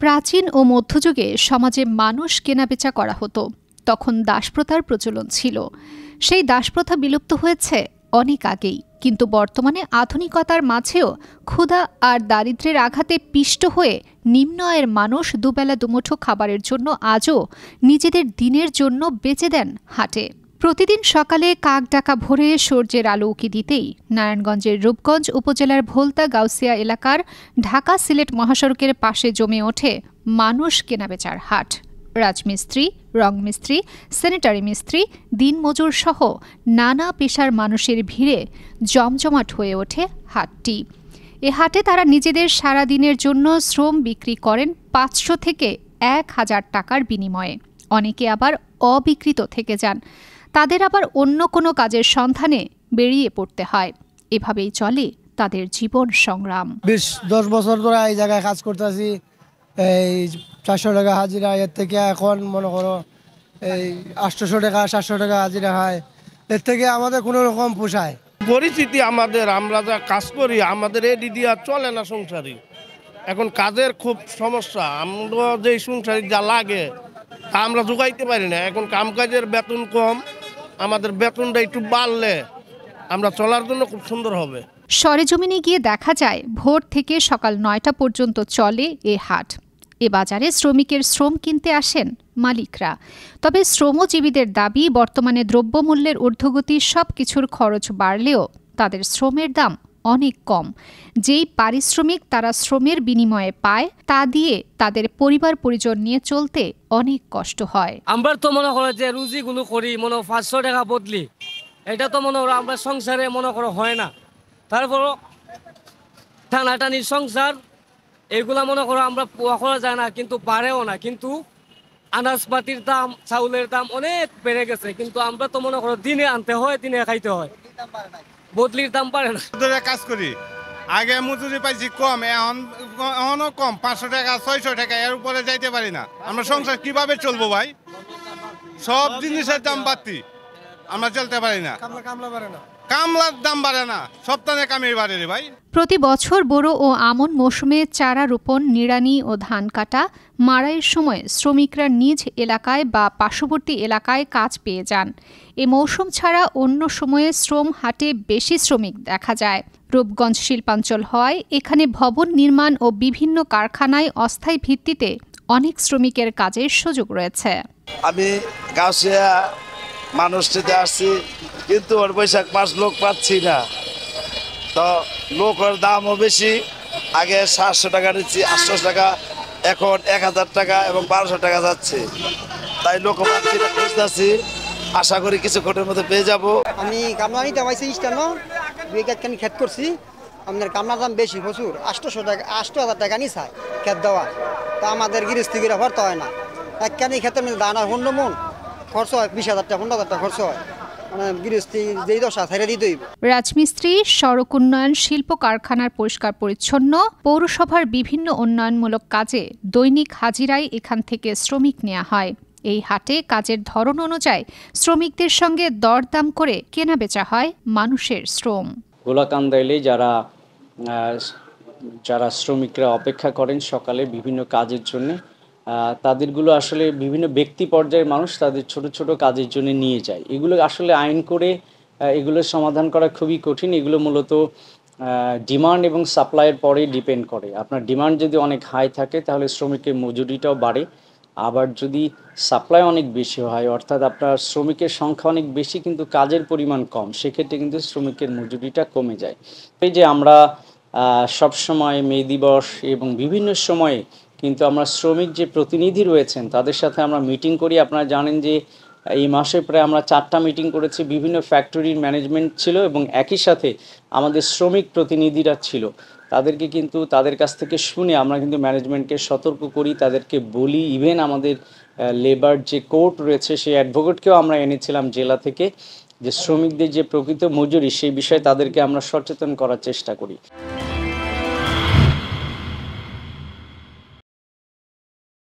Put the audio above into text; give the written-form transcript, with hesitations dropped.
প্রাচীন ও মধ্যযুগে সমাজে মানুষ কেনাবেচা করা হতো। তখন দাসপ্রথার প্রচলন ছিল। সেই দাসপ্রথা বিলুপ্ত হয়েছে অনেক আগেই, কিন্তু বর্তমানে আধুনিকতার মাঝেও ক্ষুধা আর দারিদ্র্যের আঘাতে পিষ্ট হয়ে নিম্ন আয়ের মানুষ দুবেলা দুমুঠো খাবারের জন্য আজও নিজেদের দিনের জন্য বেচে দেন হাটে। প্রতিদিন সকালে কাক ডাকা ভোরে সূর্যের আলো উকি দিতেই নারায়ণগঞ্জের রূপগঞ্জ উপজেলার ভোলতা গাউসিয়া এলাকার ঢাকা সিলেট মহাসড়কের পাশে জমে ওঠে মানুষ কেনাবেচার হাট। রাজমিস্ত্রি, রংমিস্ত্রি, স্যানিটারি মিস্ত্রি, দিনমজুর সহ নানা পেশার মানুষের ভিড়ে জমজমাট হয়ে ওঠে হাটটি। এ হাটে তারা নিজেদের সারাদিনের জন্য শ্রম বিক্রি করেন 500 থেকে 1000 টাকার বিনিময়ে। অনেকে আবার অবিকৃত থেকে যান, তাদের আবার অন্য কোনো কাজের সন্ধানে বেরিয়ে পড়তে হয়। এভাবেই চলে তাদের জীবন সংগ্রাম। 20-10 বছর ধরে এই জায়গায় কাজ করতেছি। এই 400 টাকা হাজিরা, এর থেকে এখন মনে করো এই 800 টাকা 700 টাকা হাজিরা হয়। এর থেকে আমাদের কোনো রকম পোষায়। পরিস্থিতি আমাদের, আমরা যা কাজ করি আমাদের এডি দিয়া চলে না সংসারই। এখন কাজের খুব সমস্যা, আমরা যে সংসারী যা লাগে তা আমরা যোগাইতে পারি না। এখন কামকাজের বেতন কম, আমাদের বেতনটা একটু বাড়লে আমরা চলার জন্য খুব সুন্দর হবে। সরেজমিনে গিয়ে দেখা যায় ভোর থেকে সকাল 9টা পর্যন্ত চলে এ হাট। এ বাজারে শ্রমিকের শ্রম কিনতে আসেন মালিকরা। তবে শ্রমজীবীদের দাবি, বর্তমানে দ্রব্যমূল্যের ঊর্ধ্বগতি সবকিছুর খরচ বাড়লেও তাদের শ্রমের দাম অনেক কম। যেই পারিশ্রমিক তারা শ্রমের বিনিময়ে পায় তা দিয়ে তাদের পরিবার পরিজন নিয়ে চলতে অনেক কষ্ট হয়। আমরা তো মনে করো যে রুজিগুলো করি মনে 500 টাকা বদলি, এটা তো মনে করো আমরা সংসারে মনে করো হয় না। তারপর টানাটানির সংসার, এগুলা মনে করো আমরা পোয়া করা যায় না, কিন্তু পারেও না। কিন্তু আনাজপাতির দাম, চাউলের দাম অনেক বেড়ে গেছে, কিন্তু আমরা তো মনে করো দিনে আনতে হয়, দিনে খাইতে হয়, বদলির দাম পারে না। কাজ করি, আগে মজুরি পাইছি কম, এখনো কম, 500 টাকা 600 টাকা এর উপরে যাইতে পারি না। আমরা সংসার কিভাবে চলবো ভাই? সব জিনিসের দাম বাড়তি, আমরা চলতে পারি না। কামলার দাম বাড়ে না, সপ্তাহে কামে বাড়ে রে ভাই। প্রতি বছর বোরো ও আমন মৌসুমে চারা রোপণ, নিড়ানি ও ধান কাটা, মাড়াইয়ের সময় শ্রমিকরা নিজ এলাকায় বা পার্শ্ববর্তী এলাকায় কাজ পেয়ে যান। এ মৌসুম ছাড়া অন্য সময়ে শ্রম হাটে বেশি শ্রমিক দেখা যায়। রূপগঞ্জ শিল্পাঞ্চল হয়, এখানে ভবন নির্মাণ ও বিভিন্ন কারখানায় অস্থায়ী ভিত্তিতে অনেক শ্রমিকের কাজের সুযোগ রয়েছে। আমি গাউসিয়া মানুষটিতে আসছি, কিন্তু ওর বৈশাখ মাস লোক পাচ্ছি না। তো লোকের দামও বেশি, আগে 700 টাকা নিচ্ছি, 800 টাকা, এখন 1000 টাকা এবং 1200 টাকা যাচ্ছে। তাই লোক পাচ্ছি না, খুঁজতেছি, আশা করি কিছুক্ষণের মধ্যে পেয়ে যাব। আমি কামলা নিতে পাইছি ইস্টানো, 2 ক্ষেত করছি। আপনার কামলার দাম বেশি, প্রচুর, 800 টাকা 8000 টাকা নি চাই ক্ষেত দেওয়া। তো আমাদের গৃহস্থী করে ভরতে হয় না। একখানি ক্ষেতের মধ্যে দানা 15 মন খরচ হয়, 20,000 টাকা 15,000 টাকা খরচ হয়। রাজমিস্ত্রি, সড়ক উন্নয়ন, শিল্প কারখানার পরিষ্কার পরিচ্ছন্ন, পৌরসভার বিভিন্ন উন্নয়নমূলক কাজে দৈনিক হাজিরায় এখান থেকে শ্রমিক নেওয়া হয়। এই হাটে কাজের ধরন অনুযায়ী শ্রমিকদের সঙ্গে দরদাম করে কেনাবেচা হয় মানুষের শ্রম। গোলাকান্দাইলে যারা শ্রমিকরা অপেক্ষা করেন সকালে বিভিন্ন কাজের জন্য, তাদেরগুলো আসলে বিভিন্ন ব্যক্তি পর্যায়ের মানুষ তাদের ছোট ছোট কাজের জন্য নিয়ে যায়। এগুলো আসলে আইন করে এগুলোর সমাধান করা খুবই কঠিন। এগুলো মূলত ডিমান্ড এবং সাপ্লাইয়ের পরে ডিপেন্ড করে। আপনার ডিমান্ড যদি অনেক হাই থাকে তাহলে শ্রমিকের মজুরিটাও বাড়ে, আবার যদি সাপ্লাই অনেক বেশি হয়, অর্থাৎ আপনার শ্রমিকের সংখ্যা অনেক বেশি কিন্তু কাজের পরিমাণ কম, সেক্ষেত্রে কিন্তু শ্রমিকের মজুরিটা কমে যায়। এই যে আমরা সবসময় মে দিবস এবং বিভিন্ন সময়ে কিন্তু আমরা শ্রমিক যে প্রতিনিধি রয়েছেন তাদের সাথে আমরা মিটিং করি। আপনারা জানেন যে এই মাসে প্রায় আমরা 4টা মিটিং করেছি। বিভিন্ন ফ্যাক্টরির ম্যানেজমেন্ট ছিল এবং একই সাথে আমাদের শ্রমিক প্রতিনিধিরা ছিল। তাদেরকে কিন্তু তাদের কাছ থেকে শুনে আমরা কিন্তু ম্যানেজমেন্টকে সতর্ক করি, তাদেরকে বলি। ইভেন আমাদের লেবার যে কোর্ট রয়েছে সেই অ্যাডভোকেটকেও আমরা এনেছিলাম জেলা থেকে, যে শ্রমিকদের যে প্রকৃত মজুরি সেই বিষয়ে তাদেরকে আমরা সচেতন করার চেষ্টা করি।